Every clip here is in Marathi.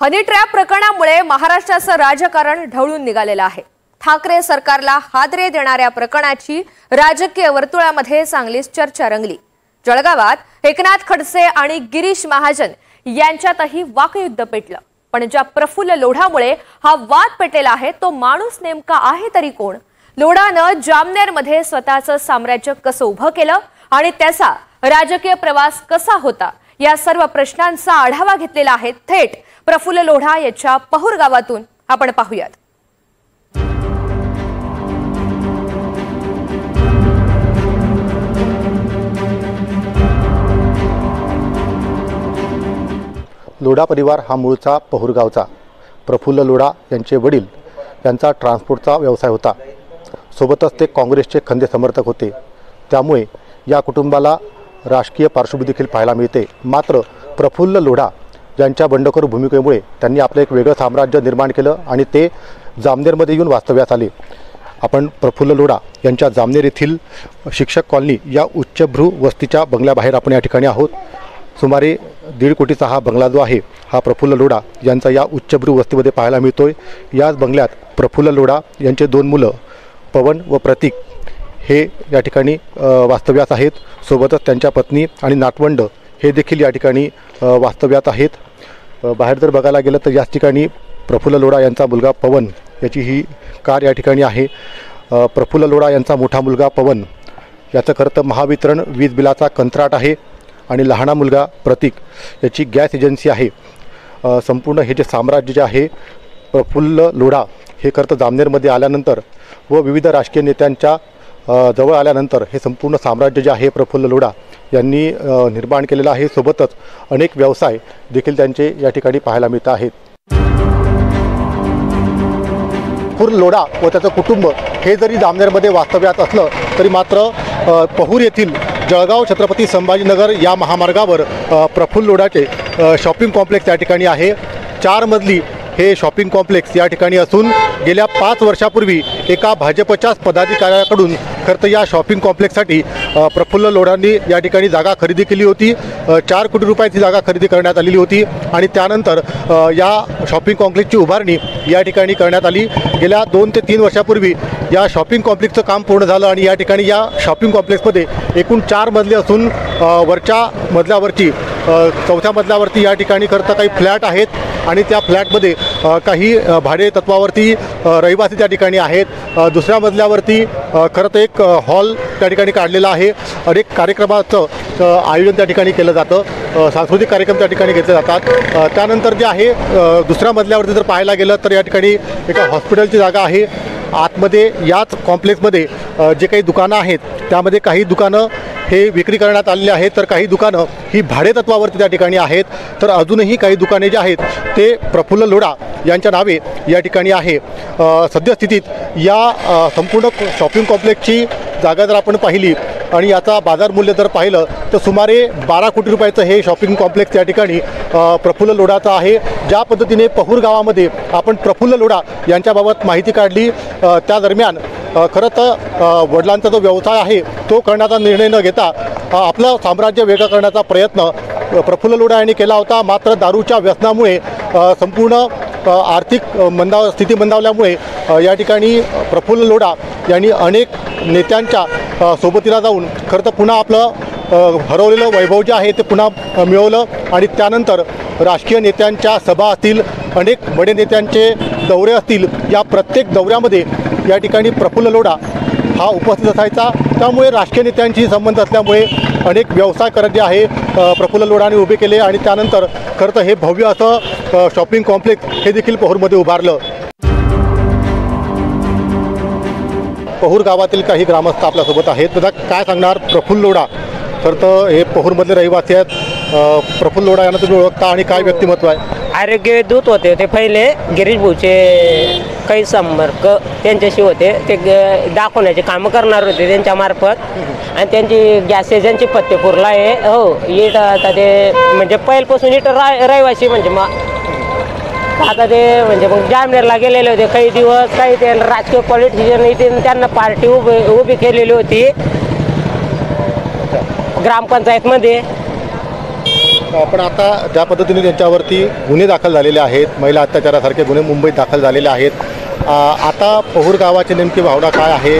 हनी ट्रॅप प्रकरणामुळे महाराष्ट्राचं राजकारण ढवळून निघालेलं आहे। ठाकरे सरकारला हादरे देणाऱ्या प्रकरणाची राजकीय वर्तुळामध्ये चांगलीच चर्चा रंगली। जळगावात एकनाथ खडसे आणि गिरीश महाजन यांच्यातही वाकयुद्ध पेटलं। पण ज्या प्रफुल्ल लोढामुळे हा वाद पेटलेला आहे तो माणूस नेमका आहे तरी कोण? लोढानं जामनेरमध्ये स्वतःचं साम्राज्य कसं उभं केलं आणि त्याचा राजकीय प्रवास कसा होता, या सर्व प्रश्नांचा आढावा घेतलेला आहे थेट प्रफुल्ल लोढा याच्या पहुर गावातून। आपण पाहूयात। लोढा परिवार हा मूळचा पहुर गावचा। प्रफुल्ल लोढा यांचे वडील यांचा ट्रान्सपोर्टचा व्यवसाय होता। सोबतच ते काँग्रेसचे खंदे समर्थक होते। त्यामुळे या कुटुंबाला राजकीय पार्श्वभूमी देखील पाहायला मिळते। मात्र प्रफुल्ल लोढा यांच्या बंडखोर भूमिकेमुळे त्यांनी आपलं एक वेगळं साम्राज्य निर्माण केलं आणि ते जामनेरमध्ये येऊन वास्तव्यास आले। आपण प्रफुल्ल लोढा यांच्या जामनेर येथील शिक्षक कॉलनी या उच्चभ्रू वस्तीच्या बंगल्याबाहेर आपण या ठिकाणी आहोत। सुमारे 1.5 कोटीचा हा बंगला जो आहे हा प्रफुल्ल लोढा यांचा या उच्चभ्रू वस्तीमध्ये पाहायला मिळतोय। याच बंगल्यात प्रफुल्ल लोढा यांचे 2 मुलं पवन व प्रतीक हे या ठिकाणी वास्तव्यास आहेत। सोबतच त्यांच्या पत्नी आणि नातवंड हे देखील या ठिकाणी वास्तव्यात आहेत। बाहेर जर बघायला गेलं तर याच ठिकाणी प्रफुल्ल लोढा यांचा मुलगा पवन याची ही कार या ठिकाणी आहे। प्रफुल्ल लोढा यांचा मोठा मुलगा पवन याचं खरं तर महावितरण वीज बिलाचा कंत्राट आहे आणि लहाना मुलगा प्रतीक याची गॅस एजन्सी आहे। संपूर्ण हे जे साम्राज्य जे आहे प्रफुल्ल लोढा हे खरं तर जामनेरमध्ये आल्यानंतर व विविध राजकीय नेत्यांच्या जवळ आल्यानंतर हे संपूर्ण साम्राज्य जे आहे प्रफुल्ल लोढा यांनी निर्माण केलेलं आहे। सोबतच अनेक व्यवसाय देखील त्यांचे या ठिकाणी पाहायला मिळत आहेत। प्रफुल्ल लोढा व त्याचं कुटुंब हे जरी जामनेरमध्ये वास्तव्यात असलं तरी मात्र पहुर येथील जळगाव छत्रपती संभाजीनगर या महामार्गावर प्रफुल्ल लोढाचे शॉपिंग कॉम्प्लेक्स या ठिकाणी आहे। 4 मजली हे शॉपिंग कॉम्प्लेक्स या ठिकाणी असून गेल्या 5 वर्षापूर्वी एका भाजपच्याच पदाधिकाऱ्याकडून खरं तर या शॉपिंग कॉम्प्लेक्ससाठी प्रफुल्ल लोढांनी या ठिकाणी जागा खरेदी केली होती। 4 कोटी रुपयाची जागा खरेदी करण्यात आलेली होती आणि त्यानंतर या शॉपिंग कॉम्प्लेक्सची उभारणी या ठिकाणी करण्यात आली। गेल्या 2 ते 3 वर्षापूर्वी या शॉपिंग कॉम्प्लेक्सचं काम पूर्ण झालं आणि या ठिकाणी या शॉपिंग कॉम्प्लेक्समध्ये एकूण 4 मजले असून वरच्या मजल्यावरती 4थ्या मजल्यावरती या ठिकाणी खरं तर काही फ्लॅट आहेत आणि त्या फ्लॅटमध्ये काही भाडे तत्वावरती रहिवासी त्या ठिकाणी आहेत। दुसऱ्या मजल्यावरती खरं तर एक हॉल त्या ठिकाणी काढलेला आहे। अनेक कार्यक्रमाचं आयोजन त्या ठिकाणी केलं जातं। सांस्कृतिक कार्यक्रम त्या ठिकाणी घेतले जातात। त्यानंतर जे आहे दुसऱ्या मजल्यावरती जर पाहायला गेलं तर या ठिकाणी एका हॉस्पिटलची जागा आहे। आतमध्ये याच कॉम्प्लेक्समध्ये जे काही दुकानं आहेत त्यामध्ये काही दुकानं हे विक्री करण्यात आलेले आहेत तर काही दुकानं ही भाडे तत्वावरती त्या ठिकाणी आहेत। तर अजूनही काही दुकाने जे आहेत ते प्रफुल्ल लोढा यांच्या नावे या ठिकाणी आहे। सद्यस्थितीत या संपूर्ण शॉपिंग कॉम्प्लेक्सची जागा जर आपण पाहिली आणि याचा बाजार मूल्य जर पाहिलं तर सुमारे 12 कोटी रुपयाचं हे शॉपिंग कॉम्प्लेक्स या ठिकाणी प्रफुल्ल लोढाचं आहे। ज्या पद्धतीने पहुर गावामध्ये आपण प्रफुल्ल लोढा यांच्याबाबत माहिती काढली त्या दरम्यान खरं तर वडिलांचा जो व्यवसाय आहे तो करण्याचा निर्णय न घेता आपलं साम्राज्य वेगळं करण्याचा प्रयत्न प्रफुल्ल लोढा यांनी केला होता। मात्र दारूच्या व्यसनामुळे संपूर्ण आर्थिक स्थिती मंदावल्यामुळे या ठिकाणी प्रफुल्ल लोढा यांनी अनेक नेत्यांच्या सोबतीला जाऊन खरं तर पुन्हा आपलं हरवलेलं वैभव जे आहे ते पुन्हा मिळवलं आणि त्यानंतर राजकीय नेत्यांच्या सभा असतील, अनेक बडे नेत्यांचे दौरे असतील, या प्रत्येक दौऱ्यामध्ये या ठिकाणी प्रफुल्ल लोढा हा उपस्थित असायचा। त्यामुळे राजकीय नेत्यांशी संबंध असल्यामुळे अनेक व्यवसाय करत जे आहे प्रफुल्ल लोढाने उभे केले आणि त्यानंतर खरं तर हे भव्य असं शॉपिंग कॉम्प्लेक्स हे देखील पहुरमध्ये उभारलं। पहुर गावातील काही ग्रामस्थ आपल्यासोबत आहेत। दादा काय सांगणार? प्रफुल्ल लोढा खरं तर हे पहुरमधले रहिवासी आहेत। प्रफुल्ल लोढा यांना तुम्ही ओळखता आणि काय व्यक्तिमत्व आहे? आरोग्य दूत होते ते पहिले गिरीश भाऊचे काही संपर्क त्यांच्याशी होते। ते दाखवण्याचे कामं करणार होते त्यांच्यामार्फत आणि त्यांची गॅस एजन्सी फत्तेपूरला आहे। हो इट आता ते म्हणजे पहिल्यापासून इट रहिवासी म्हणजे मग आता ते म्हणजे मग जामनेरला गेलेले होते काही दिवस। काही ते राजकीय पॉलिटिशियन इथे त्यांना पार्टी उभी केलेली होती ग्रामपंचायतमध्ये। पण आता ज्या पद्धतीने त्यांच्यावरती गुन्हे दाखल झालेले आहेत, महिला अत्याचारासारखे गुन्हे मुंबईत दाखल झालेले आहेत, आता पहूर गावाची नेमकी भावना काय आहे,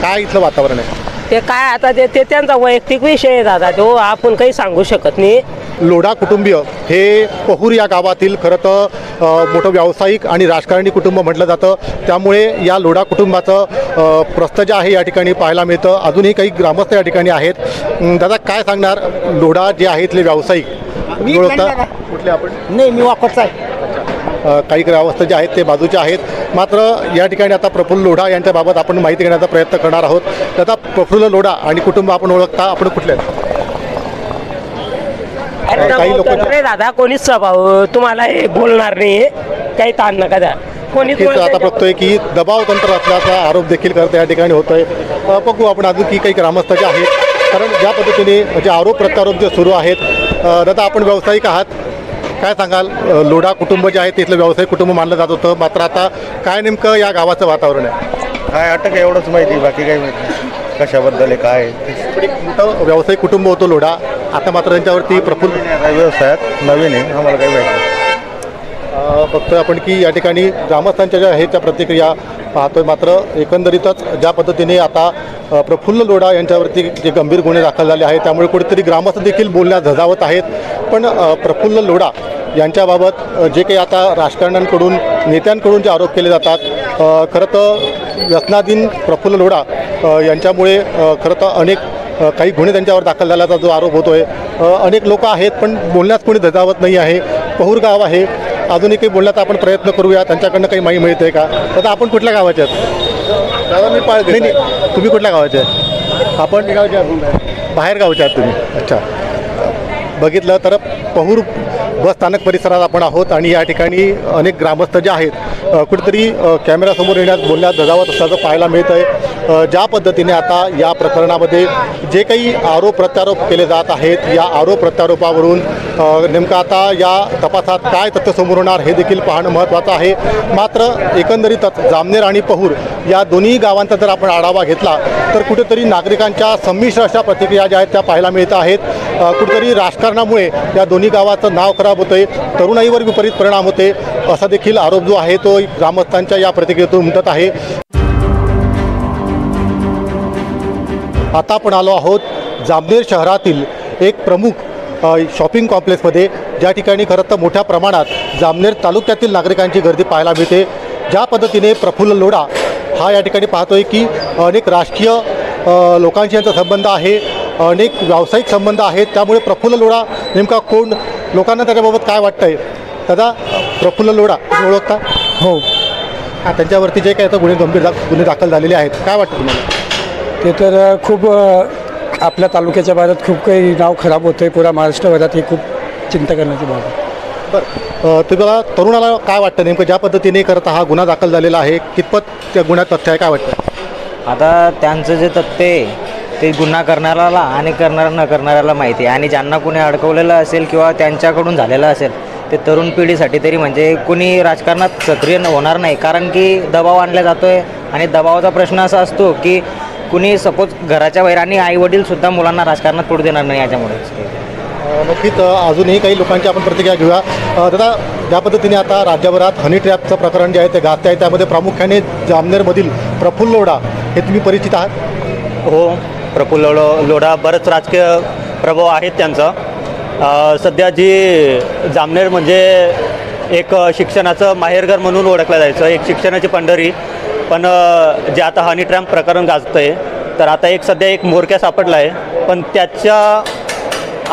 काय इथलं वातावरण आहे? ते काय आता ते त्यांचा वैयक्तिक विषय आहे दादा, तो आपण काही सांगू शकत नाही. लोढा कुटुंबीय हे पहूर या गावातील खरं तर मोठं व्यावसायिक आणि राजकारणी कुटुंब म्हटलं जातं. त्यामुळे या लोढा कुटुंबाचं प्रस्थ जे आहे या ठिकाणी पाहायला मिळतं. अजूनही काही ग्रामस्थ या ठिकाणी आहेत. दादा काय सांगणार, लोढा जे आहेत ते व्यावसायिक कुठले आपण? नाही, मी वापरचा आहे. काही ग्रामस्थ जे आहेत ते बाजूचे आहेत. मात्र या ठिकाणी आता प्रफुल्ल लोढा यांच्याबाबत आपण माहिती घेण्याचा प्रयत्न करणार आहोत. आता प्रफुल्ल लोढा आणि कुटुंब आपण ओळखता, आपण कुठले? काही लोक दादा कोणीच स्वभाव तुम्हाला हे बोलणार नाही, काही ताण नका द्या. कोणीच आता बघतोय की दबाव तंत्र असल्याचा आरोप देखील करत या ठिकाणी होतोय. बघू आपण अजून की काही ग्रामस्थ जे आहेत, कारण ज्या पद्धतीने जे आरोप प्रत्यारोप जे सुरू आहेत. दादा आपण व्यावसायिक आहात, काय सांगाल? लोढा कुटुंब जे आहे तिथलं व्यावसायिक कुटुंब मानलं जात होतं, मात्र आता काय नेमकं या गावाचं वातावरण आहे? काय अटक आहे एवढंच माहिती, बाकी काही माहिती नाही कशाबद्दल आहे काय. एक मोठं व्यावसायिक कुटुंब होतं लोढा, आता मात्र त्यांच्यावरती प्रफुल्ल व्यवसायात नवीन आहे, आम्हाला काही माहिती नाही. बघतोय आपण की या ठिकाणी ग्रामस्थांच्या ज्या आहेत त्या प्रतिक्रिया पाहतोय. मात्र एकंदरीतच ज्या पद्धतीने आता प्रफुल्ल लोढा यांच्यावरती जे गंभीर गुन्हे दाखल झाले आहेत, त्यामुळे कुठेतरी ग्रामस्थ देखील बोलण्यास झजावत आहेत. पण प्रफुल्ल लोढा यांच्याबाबत जे काही आता राजकारण्यांकडून नेत्यांकडून जे आरोप केले जातात, खरं तर व्यसनाधीन प्रफुल्ल लोढा यांच्यामुळे खरं तर अनेक काही गुन्हे त्यांच्यावर दाखल झाल्याचा जो आरोप होतोय. अनेक लोक आहेत पण बोलण्यास कोणी धजावत नाही आहे. पहूर गाव आहे, अजूनही काही बोलण्याचा आपण प्रयत्न करूया, त्यांच्याकडनं काही माहिती मिळते का? आता आपण कुठल्या गावाचे आहेत? दादा मी नाही, तुम्ही कुठल्या गावाचे आहेत? आपण बाहेर गावचे आहात तुम्ही? अच्छा. बघितलं तर पहूर बस स्थानक परिसरात आपण आहोत आणि या ठिकाणी अनेक ग्रामस्थ जे आहेत कुठेतरी कॅमेरासमोर येण्यास बोलण्यास धजावत असल्याचं पाहायला मिळतं आहे. ज्या पद्धतीने आता या प्रकरणामध्ये जे काही आरोप प्रत्यारोप केले जात आहेत, या आरोप प्रत्यारोपावरून नेमकं आता या तपासात काय तथ्य समोर होणार हे देखील पाहणं महत्त्वाचं आहे. मात्र एकंदरीतच जामनेर आणि पहूर या दोन्ही गावांचा जर आपण आढावा घेतला तर कुठेतरी नागरिकांच्या संमिश्र अशा प्रतिक्रिया ज्या आहेत त्या पाहायला मिळत आहेत. कुठेतरी राजकारणामुळे या दोन्ही गावाचं नाव खराब होतं आहे, तरुणाईवर विपरीत परिणाम होते, असा देखील आरोप जो आहे तो ग्रामस्थांच्या या प्रतिक्रियेतून उमटत आहे. आता आपण आलो आहोत जामनेर शहरातील एक प्रमुख शॉपिंग कॉम्प्लेक्समध्ये, ज्या ठिकाणी खरं तर मोठ्या प्रमाणात जामनेर तालुक्यातील नागरिकांची गर्दी पाहायला मिळते. ज्या पद्धतीने प्रफुल्ल लोढा हा या ठिकाणी पाहतोय की अनेक राजकीय लोकांशी यांचा संबंध आहे, अनेक व्यावसायिक संबंध आहेत. त्यामुळे प्रफुल्ल लोढा नेमका कोण, लोकांना त्याच्याबाबत काय वाटतंय? दादा प्रफुल्ल लोढा तुम्ही ओळखता? हो. त्यांच्यावरती जे काही आता गुन्हे दाखल झालेले आहेत, काय वाटतं तुम्हाला? ते तर खूप आपल्या तालुक्याच्या बाबत खूप काही नाव खराब होतं आहे, पुरा महाराष्ट्रभरात ही खूप चिंता करण्याची बाब आहे. बरं, तुम्हाला तरुणाला काय वाटतं नेमकं ज्या पद्धतीने करता हा गुन्हा दाखल झालेला आहे, कितपत त्या गुन्ह्यात तथ्य आहे, काय वाटतं? आता त्यांचं जे तथ्य आहे ते गुन्हा करणाऱ्याला आणि न करणाऱ्याला माहिती आहे. आणि ज्यांना कोणी अडकवलेलं असेल किंवा त्यांच्याकडून झालेलं असेल ते तरुण पिढीसाठी तरी म्हणजे कोणी राजकारणात सक्रिय होणार नाही, कारण की दबाव आणला जातो आहे. आणि दबावाचा प्रश्न असा असतो की कुणी सपोज घराच्या बाहेर आणि आईवडीलसुद्धा मुलांना राजकारणात पडू देणार नाही याच्यामुळे. नक्कीच अजूनही काही लोकांची आपण प्रतिक्रिया घेऊया. दादा, ज्या पद्धतीने आता राज्यभरात हनी ट्रॅपचं प्रकरण जे आहे ते गाजते आहे, त्यामध्ये प्रामुख्याने जामनेरमधील प्रफुल्ल लोढा हे तुम्ही परिचित आहात? हो, प्रफुल्ल लोढा बरंच राजकीय प्रभाव आहेत त्यांचा. सध्या जी जामनेर म्हणजे एक शिक्षणाचं माहेरघर म्हणून ओळखलं जायचं, एक शिक्षणाची पंढरी. पण जे आता हनी ट्रॅप प्रकरण गाजतं आहे, तर आता एक सध्या एक म्होरक्या सापडला आहे, पण त्याच्या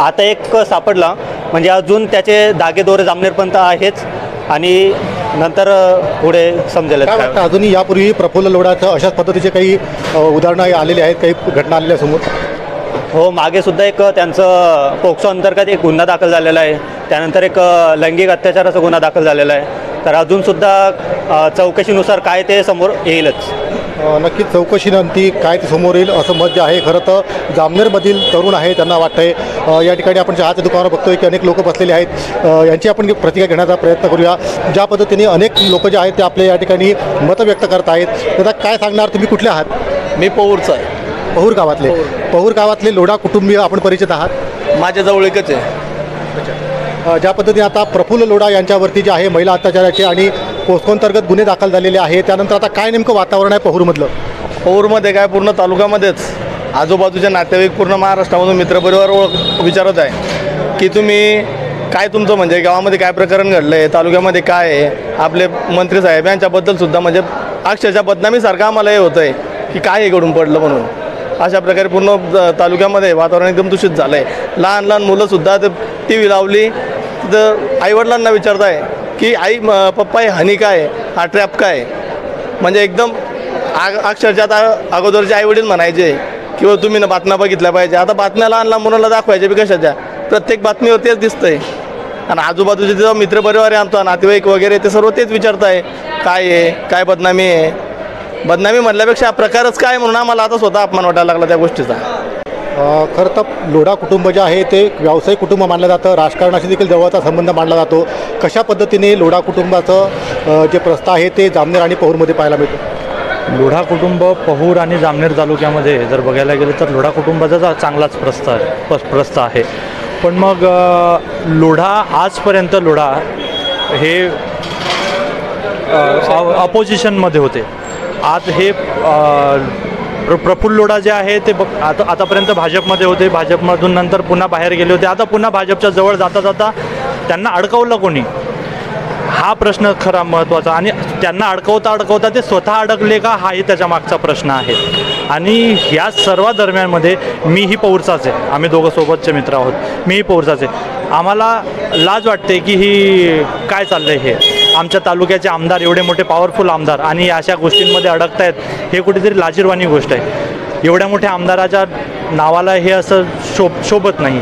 आता एक सापडला म्हणजे अजून त्याचे धागेदोरे जामनेरपर्यंत आहेच आणि नंतर पुढे समजेल. अजूनही यापूर्वी प्रफुल्ल लोढाचं अशाच पद्धतीचे काही उदाहरणं आलेली आहेत, काही घटना आलेल्या समोर? हो, मागे सुद्धा एक त्यांचं पोक्सो अंतर्गत एक गुन्हा दाखल झालेला आहे, त्यानंतर एक लैंगिक अत्याचाराचा गुन्हा दाखल झालेला आहे. तर अजूनसुद्धा चौकशीनुसार काय ते समोर येईलच. नक्कीच चौकशीनंतर काय ते समोर येईल असं मत जे आहे. खरं तर जामनेरमधील तरुण आहे त्यांना वाटतंय. या ठिकाणी आपण चहाच्या दुकानावर बघतोय की अनेक लोक बसलेले आहेत, यांची आपण प्रतिक्रिया घेण्याचा प्रयत्न करूया. ज्या पद्धतीने अनेक लोक जे आहेत ते आपल्या या ठिकाणी मतं व्यक्त करत आहेत. त्याचा काय सांगणार, तुम्ही कुठले आहात? मी पहूरचा आहे. पहूर गावातले लोढा कुटुंबीय आपण परिचित आहात? माझ्या जवळ एकच आहे. अच्छा. ज्या पद्धतीने आता प्रफुल्ल लोढा यांच्यावरती जे आहे महिला अत्याचाराचे आणि पोस्को अंतर्गत गुन्हे दाखल झालेले आहे, त्यानंतर आता काय नेमकं वातावरण आहे पहूरमधलं? पहूरमध्ये काय पूर्ण तालुक्यामध्येच आजूबाजूच्या नातेवाईक पूर्ण महाराष्ट्रामधून मित्रपरिवार विचारत आहे की तुम्ही काय तुमचं म्हणजे गावामध्ये काय प्रकरण घडलं आहे, तालुक्यामध्ये काय आहे. आपले मंत्री साहेब यांच्याबद्दल सुद्धा म्हणजे अक्षरशः बदनामीसारखं आम्हाला हे होतं आहे की काय हे घडून पडलं म्हणून. अशा प्रकारे पूर्ण तालुक्यामध्ये वातावरण एकदम दूषित झालं आहे. लहान लहान मुलंसुद्धा ते टी व्ही लावली तर आईवडिलांना विचारताय की आई पप्पा हे हानी काय, हा ट्रॅप काय. म्हणजे एकदम अक्षरशः आता अगोदरचे आईवडील म्हणायचे किंवा तुम्ही ना बातम्या बघितल्या पाहिजे, आता बातम्या लहान लहान मुलांना दाखवायचे बी कशाच्या. प्रत्येक बातमीवर तेच दिसतंय आणि आजूबाजूचे जो मित्रपरिवार आहे आमचा, नातेवाईक वगैरे, ते सर्व तेच विचारताय काय आहे, काय बदनामी आहे. बदनामी म्हटल्यापेक्षा हा प्रकारच काय म्हणून आम्हाला आता स्वतः अपमान वाटायला लागला त्या गोष्टीचा. खरं तर लोढा कुटुंब जे आहे ते व्यावसायिक कुटुंब मानलं जातं, राजकारणाशी देखील जवळचा संबंध मानला जातो. कशा पद्धतीने लोढा कुटुंबाचं जे प्रस्थ आहे ते जामनेर आणि पहूरमध्ये पाहायला मिळतं? लोढा कुटुंब पहूर आणि जामनेर तालुक्यामध्ये जर बघायला गेलं तर लोढा कुटुंबाचा चांगलाच प्रस्थ आहे. पण मग लोढा आजपर्यंत लोढा हे अपोजिशनमध्ये होते. आज हे प्रफुल्ल लोढा जे आहे ते आतापर्यंत भाजपमध्ये होते, भाजपमधून नंतर पुन्हा बाहेर गेले होते. आता पुन्हा भाजपच्या जवळ जाता जाता त्यांना अडकवलं कोणी, हा प्रश्न खरा महत्त्वाचा. आणि त्यांना अडकवता ते स्वतः अडकले का, हाही त्याच्या मागचा प्रश्न आहे. आणि या सर्व दरम्यानमध्ये मीही पहूरचाच आहे, आम्ही दोघं सोबतचे मित्र आहोत, मीही पहूरचाच आहे. आम्हाला लाज वाटते की ही काय चाललं आहे. हे आमच्या तालुक्याचे आमदार, एवढे मोठे पॉवरफुल आमदार, आणि अशा गोष्टींमध्ये अडकतायत, हे कुठेतरी लाजिरवाणी गोष्ट आहे. एवढ्या मोठ्या आमदाराच्या नावाला हे असं शोभत नाही.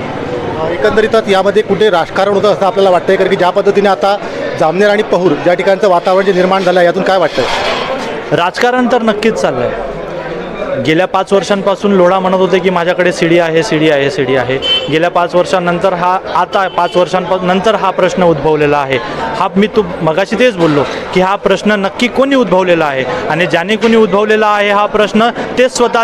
एकंदरीतच यामध्ये कुठे राजकारण होतं असं आपल्याला वाटतंय, कारण की ज्या पद्धतीने आता जामनेर आणि पहूर ज्या ठिकाणचं वातावरण जे निर्माण झालं आहे, यातून काय वाटतंय? राजकारण तर नक्कीच चाललं आहे. गेल्या 5 वर्षांपासून लोढा म्हणत होते की माझ्याकडे सीडी आहे. गेल्या 5 वर्षांनंतर आता 5 वर्षांनंतर हा प्रश्न उद्भवलेला आहे. मी मगाशी तेच बोललो की हा प्रश्न नक्की कोणी उद्भवलेला आहे, आणि ज्याने कोणी उद्भवलेला आहे हा प्रश्न, ते स्वतः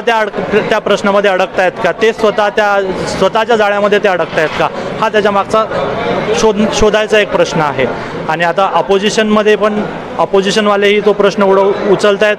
त्या प्रश्नामध्ये अडकतायत का, ते स्वतःच्या जाळ्यामध्ये ते अडकतायत का, हा त्याच्या मागचा शोधायचा एक प्रश्न आहे. आणि आता अपोजिशनमध्ये पण अपोजिशनवालेही तो प्रश्न उचलत आहेत.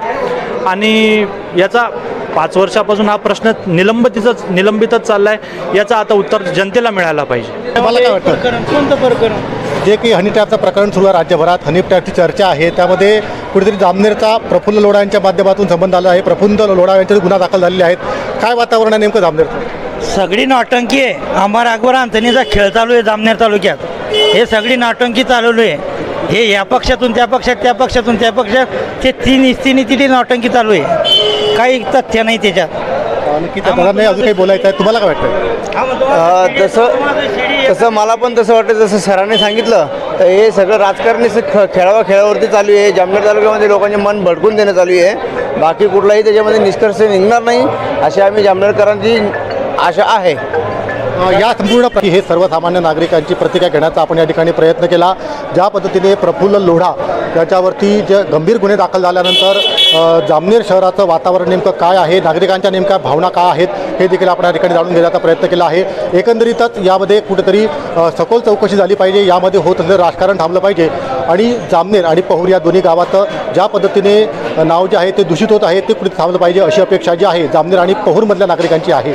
आणि याचा 5 वर्षापासून हा प्रश्न निलंबितच चालला आहे. याचा आता उत्तर जनतेला मिळायला पाहिजे. मला काय वाटतं, कोणतं प्रकरण? जे की हनी ट्रॅपचं प्रकरण सुरू आहे राज्यभरात, हनी ट्रॅपची चर्चा आहे, त्यामध्ये कुठेतरी जामनेरचा प्रफुल्ल लोढा यांच्या माध्यमातून संबंध आला आहे. प्रफुल्ल लोढा यांच्यावर गुन्हा दाखल झालेले आहेत. काय वातावरण आहे नेमकं जामनेरचं? सगळी नौटंकी आहे. अंबार अकबर अंतनीचा खेळ चालू आहे जामनेर तालुक्यात. हे सगळी नौटंकी चालवली आहे. हे या पक्षातून त्या पक्षात, त्या पक्षातून त्या पक्षात, ते तिन्ही नौटंकी चालू आहे. काही तथ्य नाही त्याच्यात. नाही अजून काही बोलायचं आहे, तुम्हाला काय वाटतं? तसं मला पण तसं वाटतं, जसं सरांनी सांगितलं तर हे सगळं राजकारणी खेळावरती चालू आहे. जामनेर तालुक्यामध्ये लोकांचे मन भडकून देणं चालू आहे. बाकी कुठलाही त्याच्यामध्ये निष्कर्ष निघणार नाही अशी आम्ही जामनेरकरांची आशा आहे. या संपूर्ण हे सर्वसामान्य नागरिकांची प्रतिक्रिया घेण्याचा आपण या ठिकाणी प्रयत्न केला. ज्या पद्धतीने प्रफुल्ल लोढा त्याच्यावरती जे गंभीर गुन्हे दाखल झाल्यानंतर जामनेर शहराचं वातावरण नेमकं काय आहे, नागरिकांच्या नेमक्या भावना काय आहेत, हे देखील आपण या ठिकाणी जाणून घेण्याचा प्रयत्न केला आहे. एकंदरीतच यामध्ये कुठेतरी सखोल चौकशी झाली पाहिजे, यामध्ये होत असलेलं राजकारण थांबलं पाहिजे, आणि जामनेर आणि पहूर या दोन्ही गावाचं ज्या पद्धतीने नाव जे आहे ते दूषित होत आहे ते कुठे थांबलं पाहिजे, अशी अपेक्षा जी आहे जामनेर आणि पहूरमधल्या नागरिकांची आहे.